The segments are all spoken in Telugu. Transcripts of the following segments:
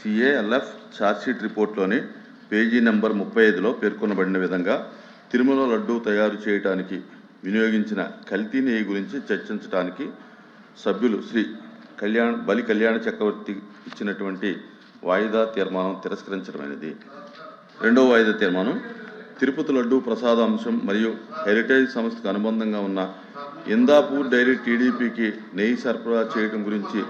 సిఏఎల్ఎఫ్ ఛార్జ్షీట్ రిపోర్ట్లోని పేజీ నెంబర్ 35లో పేర్కొనబడిన విధంగా తిరుమల లడ్డూ తయారు చేయడానికి వినియోగించిన కల్తీ నెయ్యి గురించి చర్చించడానికి సభ్యులు శ్రీ బలి కళ్యాణ చక్రవర్తి ఇచ్చినటువంటి వాయిదా తీర్మానం తిరస్కరించడమైనది. రెండవ వాయిదా తీర్మానం తిరుపతి లడ్డూ ప్రసాదాంశం మరియు హెరిటేజ్ సంస్థకు అనుబంధంగా ఉన్న ఇందాపూర్ డైరీ టీడీపీకి నెయ్యి సరఫరా చేయడం గురించి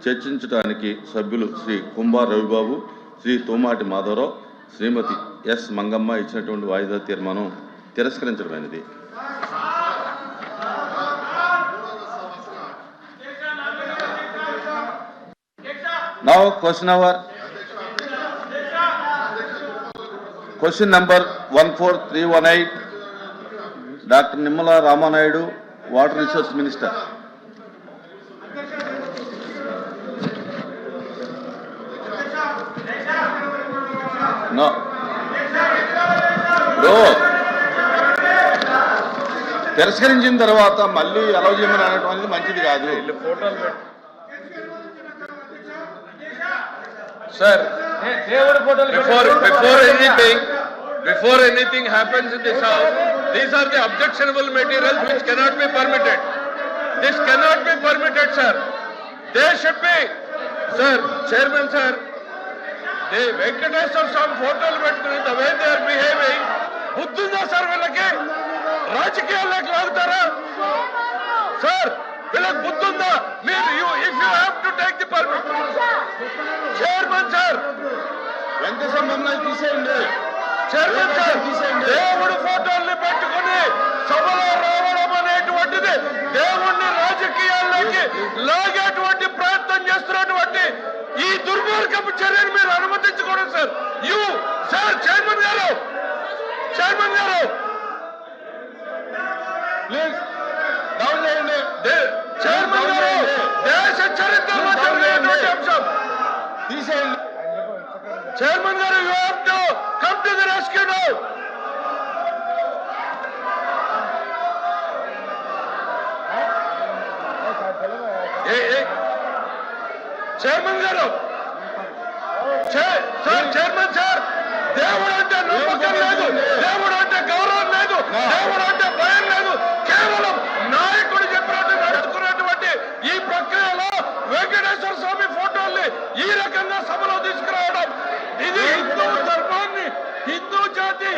చర్చించడానికి సభ్యులు శ్రీ కుంభార్ రవిబాబు, శ్రీ తోమాటి మాధవరావు, శ్రీమతి ఎస్ మంగమ్మ ఇచ్చినటువంటి వాయిదా తీర్మానం తిరస్కరించడమైనది. Now question number 14318, Dr. Nimmala Ramanayudu, Water Resource Minister. No. Bro. తిరస్కరించిన తర్వాత మళ్ళీ అలౌ చేయమని అనేటువంటిది మంచిది కాదు. Sir, before anything happens in this house, these are the objectionable materials which cannot be permitted. This cannot be permitted, sir. They should be, sir, Chairman, sir. The Venkateswara Swami photos పెట్టుకుని the way they are behaving, బుద్ధుందా సార్ వీళ్ళకి? రాజకీయాల్లోకి లాగుతారా సార్? వీళ్ళకి బుద్ధుందా? మీరు if you have to take the permit, Chairman, sir. Venkateswara మమ్మల్ని తీసేయండి. చైర్మన్ సార్, దేవుడు ఫోటోల్ని పెట్టుకుని సభలో రావడం అనేటువంటిది దేవుణ్ణి రాజకీయాల్లోకి లాగేటువంటి ప్రయత్నం చేస్తున్నటువంటి ఈ దుర్మార్గపు చర్యను మీరు అనుమతించకూడదు సార్. సార్ చైర్మన్ గారు ప్లీజ్ డౌన్ చేయండి. చైర్మన్ గారు, దేశ చరిత్రలో జరిగినటువంటి అంశం తీసేయండి. Chairman garu, you have to come to the rescue now. Chairman garu, sir, Chairman sir, దేవుడు అంటే నమ్మకం లేదు, దేవుడు అంటే గౌరవం లేదు, దేవుడు అంటే భయం లేదు. కేవలం నాయకుడు చెప్పినట్టు నడుచుకున్నటువంటి ఈ ప్రక్రియలో వెంకటేశ్వర స్వామి ఫోటోల్ని ఈ రకంగా సభలో తీసుకురావడం, ఇది హిందూ ధర్మాన్ని, హిందూ జాతి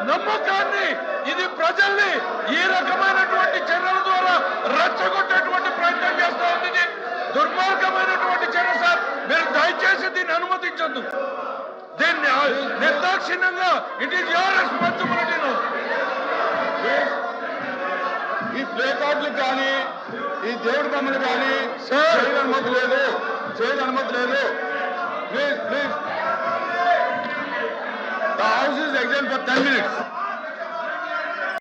నమ్మకాన్ని, ఇది ప్రజల్ని ఈ రకమైనటువంటి చర్యల ద్వారా రెచ్చగొట్టేటువంటి ప్రయత్నం చేస్తూ ఉంది. దుర్మార్గమైనటువంటి చర్య సార్. మీరు దయచేసి దీన్ని అనుమతించొద్దు. దీన్ని నిర్దాక్షిణ్యంగా ఇట్ ఈస్ యువర్ రెస్పాన్సిబిలిటీ. ఈ ప్లే కార్డులకు కానీ ఈ దేవుడి బొమ్మలు కానీ చేయని అనుమతి లేదు. Please The house is exempt for 10 minutes.